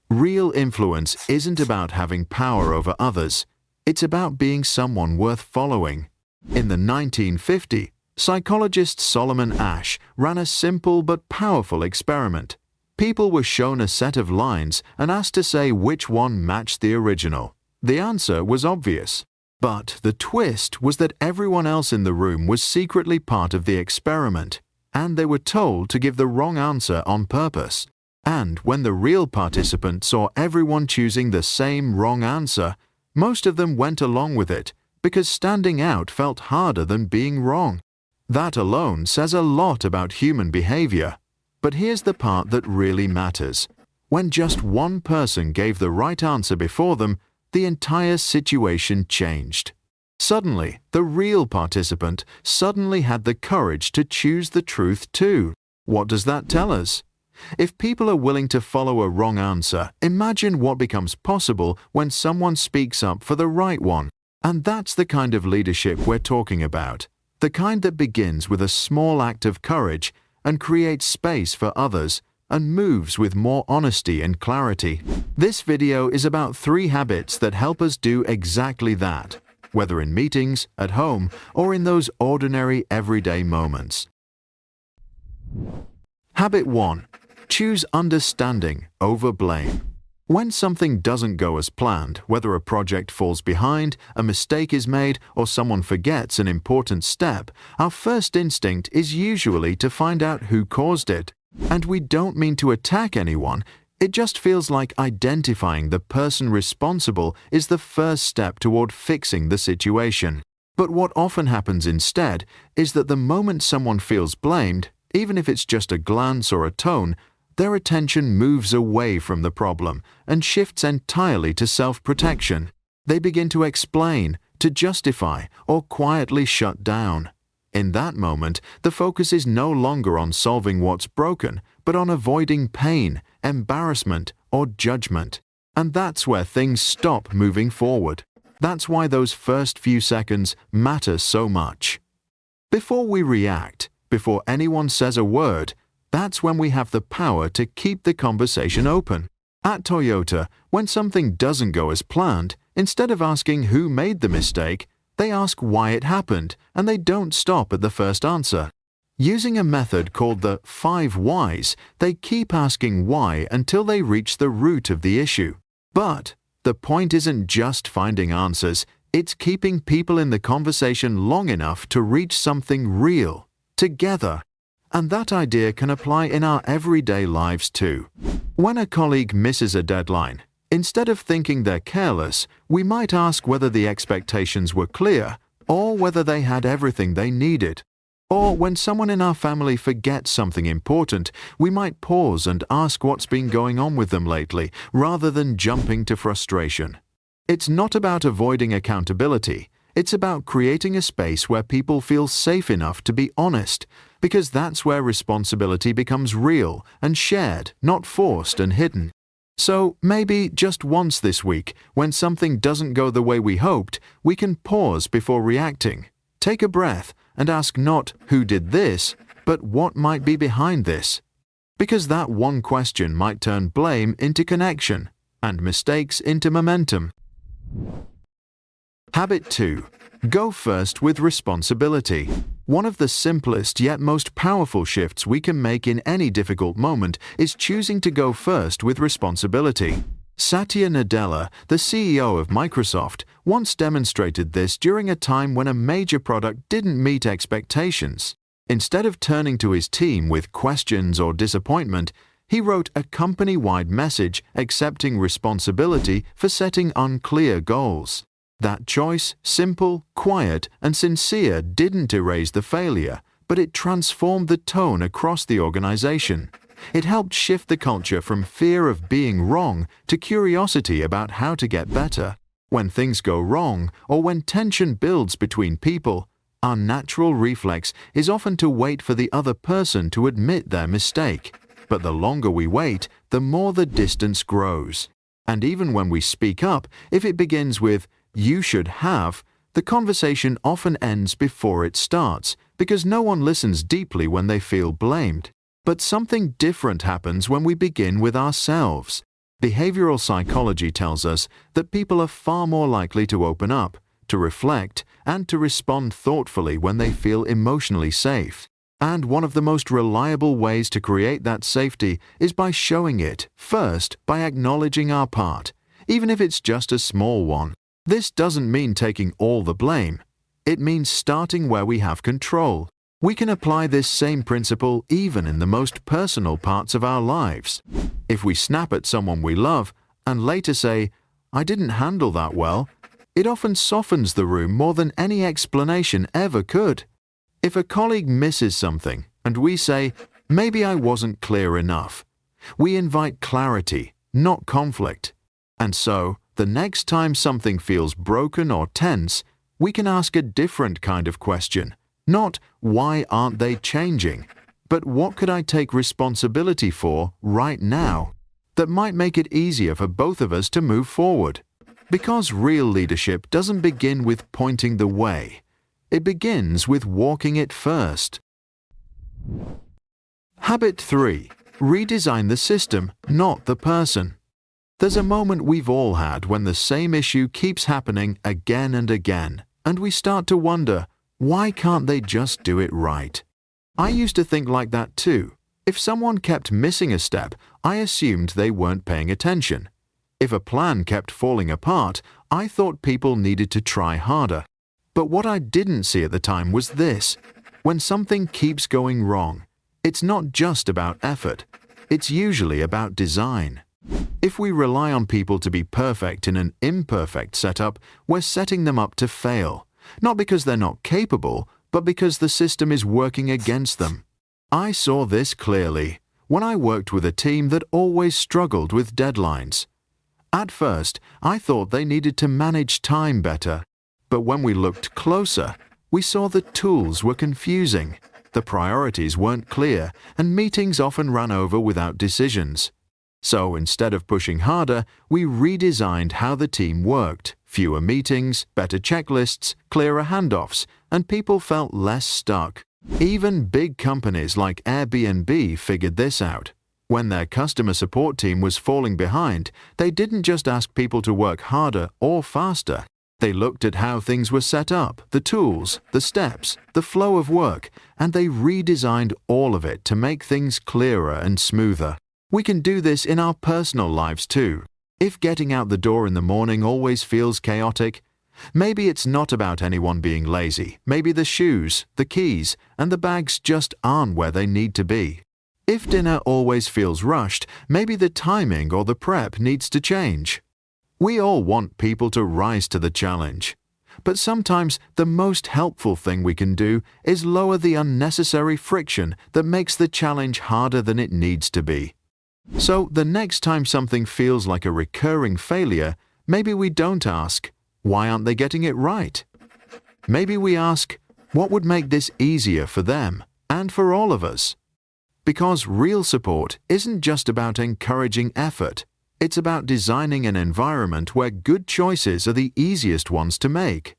Real influence isn't about having power over others. It's about being someone worth following. In the 1950s, psychologist Solomon Asch ran a simple but powerful experiment. People were shown a set of lines and asked to say which one matched the original. The answer was obvious. But the twist was that everyone else in the room was secretly part of the experiment, and they were told to give the wrong answer on purpose. And when the real participants saw everyone choosing the same wrong answer, most of them went along with it, because standing out felt harder than being wrong. That alone says a lot about human behavior. But here's the part that really matters. When just one person gave the right answer before them, the entire situation changed. Suddenly, the real participant suddenly had the courage to choose the truth too. What does that tell us? If people are willing to follow a wrong answer, imagine what becomes possible when someone speaks up for the right one. And that's the kind of leadership we're talking about. The kind that begins with a small act of courage and creates space for others and moves with more honesty and clarity. This video is about 3 habits that help us do exactly that, whether in meetings, at home, or in those ordinary everyday moments. Habit 1. Choose understanding over blame. When something doesn't go as planned, whether a project falls behind, a mistake is made, or someone forgets an important step, our first instinct is usually to find out who caused it. And we don't mean to attack anyone, it just feels like identifying the person responsible is the first step toward fixing the situation. But what often happens instead is that the moment someone feels blamed, even if it's just a glance or a tone, their attention moves away from the problem and shifts entirely to self-protection. They begin to explain, to justify, or quietly shut down. In that moment, the focus is no longer on solving what's broken, but on avoiding pain, embarrassment, or judgment. And that's where things stop moving forward. That's why those first few seconds matter so much. Before we react, before anyone says a word, that's when we have the power to keep the conversation open. At Toyota, when something doesn't go as planned, instead of asking who made the mistake, they ask why it happened, and they don't stop at the first answer. Using a method called the 5 whys, they keep asking why until they reach the root of the issue. But the point isn't just finding answers, it's keeping people in the conversation long enough to reach something real, together. And that idea can apply in our everyday lives too. When a colleague misses a deadline, instead of thinking they're careless, we might ask whether the expectations were clear or whether they had everything they needed. Or when someone in our family forgets something important, we might pause and ask what's been going on with them lately, rather than jumping to frustration. It's not about avoiding accountability. It's about creating a space where people feel safe enough to be honest, because that's where responsibility becomes real and shared, not forced and hidden. So maybe just once this week, when something doesn't go the way we hoped, we can pause before reacting, take a breath, and ask not who did this, but what might be behind this. Because that one question might turn blame into connection, and mistakes into momentum. Habit 2. Go first with responsibility. One of the simplest yet most powerful shifts we can make in any difficult moment is choosing to go first with responsibility. Satya Nadella, the CEO of Microsoft, once demonstrated this during a time when a major product didn't meet expectations. Instead of turning to his team with questions or disappointment, he wrote a company-wide message accepting responsibility for setting unclear goals. That choice, simple, quiet, and sincere, didn't erase the failure, but it transformed the tone across the organization. It helped shift the culture from fear of being wrong to curiosity about how to get better. When things go wrong, or when tension builds between people, our natural reflex is often to wait for the other person to admit their mistake. But the longer we wait, the more the distance grows. And even when we speak up, if it begins with, "You should have," the conversation often ends before it starts, because no one listens deeply when they feel blamed. But something different happens when we begin with ourselves. Behavioral psychology tells us that people are far more likely to open up, to reflect, and to respond thoughtfully when they feel emotionally safe. And one of the most reliable ways to create that safety is by showing it, first by acknowledging our part, even if it's just a small one. This doesn't mean taking all the blame. It means starting where we have control. We can apply this same principle even in the most personal parts of our lives. If we snap at someone we love and later say, "I didn't handle that well," it often softens the room more than any explanation ever could. If a colleague misses something and we say, "Maybe I wasn't clear enough," we invite clarity, not conflict. And so, the next time something feels broken or tense, we can ask a different kind of question. Not, "Why aren't they changing?" but "What could I take responsibility for right now?" that might make it easier for both of us to move forward. Because real leadership doesn't begin with pointing the way. It begins with walking it first. Habit 3. Redesign the system, not the person. There's a moment we've all had when the same issue keeps happening again and again, and we start to wonder, why can't they just do it right? I used to think like that too. If someone kept missing a step, I assumed they weren't paying attention. If a plan kept falling apart, I thought people needed to try harder. But what I didn't see at the time was this. When something keeps going wrong, it's not just about effort. It's usually about design. If we rely on people to be perfect in an imperfect setup, we're setting them up to fail. Not because they're not capable, but because the system is working against them. I saw this clearly when I worked with a team that always struggled with deadlines. At first, I thought they needed to manage time better. But when we looked closer, we saw the tools were confusing, the priorities weren't clear, and meetings often ran over without decisions. So instead of pushing harder, we redesigned how the team worked. Fewer meetings, better checklists, clearer handoffs, and people felt less stuck. Even big companies like Airbnb figured this out. When their customer support team was falling behind, they didn't just ask people to work harder or faster. They looked at how things were set up, the tools, the steps, the flow of work, and they redesigned all of it to make things clearer and smoother. We can do this in our personal lives too. If getting out the door in the morning always feels chaotic, maybe it's not about anyone being lazy. Maybe the shoes, the keys, and the bags just aren't where they need to be. If dinner always feels rushed, maybe the timing or the prep needs to change. We all want people to rise to the challenge. But sometimes the most helpful thing we can do is lower the unnecessary friction that makes the challenge harder than it needs to be. So the next time something feels like a recurring failure, maybe we don't ask, "Why aren't they getting it right?" Maybe we ask, "What would make this easier for them and for all of us?" Because real support isn't just about encouraging effort. It's about designing an environment where good choices are the easiest ones to make.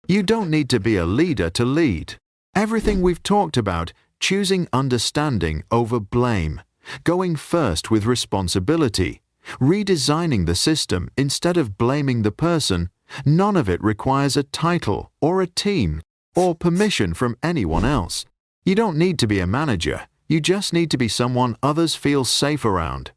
You don't need to be a leader to lead. Everything we've talked about, choosing understanding over blame, going first with responsibility, redesigning the system instead of blaming the person, none of it requires a title or a team or permission from anyone else. You don't need to be a manager. You just need to be someone others feel safe around.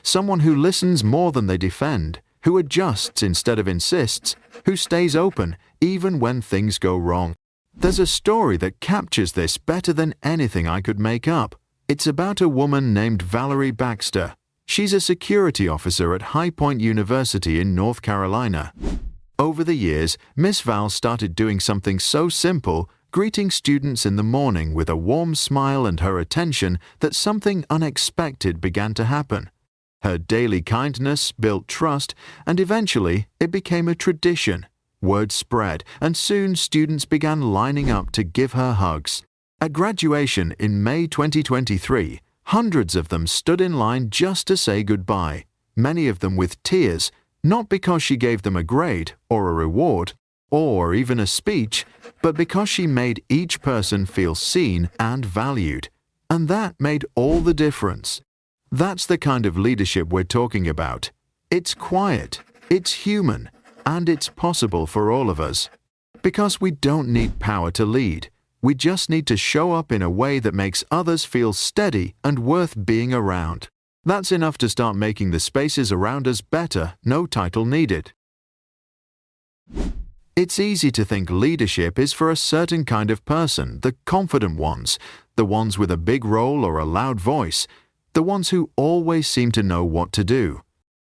Someone who listens more than they defend, who adjusts instead of insists, who stays open even when things go wrong. There's a story that captures this better than anything I could make up. It's about a woman named Valerie Baxter. She's a security officer at High Point University in North Carolina. Over the years, Miss Val started doing something so simple, greeting students in the morning with a warm smile and her attention, that something unexpected began to happen. Her daily kindness built trust, and eventually it became a tradition. Word spread, and soon students began lining up to give her hugs. At graduation in May 2023, hundreds of them stood in line just to say goodbye, many of them with tears, not because she gave them a grade or a reward, or even a speech, but because she made each person feel seen and valued. And that made all the difference. That's the kind of leadership we're talking about. It's quiet, it's human, and it's possible for all of us. Because we don't need power to lead. We just need to show up in a way that makes others feel steady and worth being around. That's enough to start making the spaces around us better, no title needed. It's easy to think leadership is for a certain kind of person, the confident ones, the ones with a big role or a loud voice, the ones who always seem to know what to do.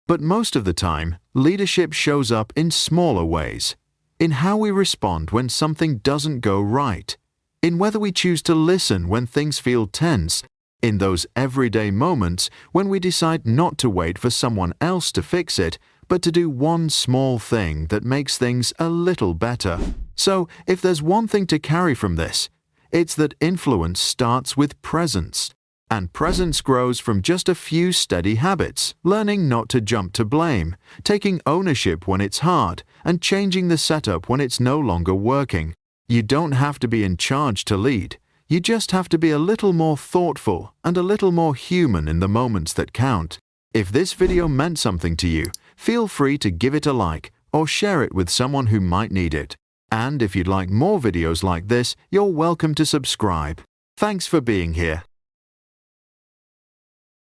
But most of the time, leadership shows up in smaller ways. In how we respond when something doesn't go right. In whether we choose to listen when things feel tense. In those everyday moments when we decide not to wait for someone else to fix it, but to do one small thing that makes things a little better. So, if there's one thing to carry from this, it's that influence starts with presence. And presence grows from just a few steady habits, learning not to jump to blame, taking ownership when it's hard, and changing the setup when it's no longer working. You don't have to be in charge to lead. You just have to be a little more thoughtful and a little more human in the moments that count. If this video meant something to you, feel free to give it a like or share it with someone who might need it. And if you'd like more videos like this, you're welcome to subscribe. Thanks for being here.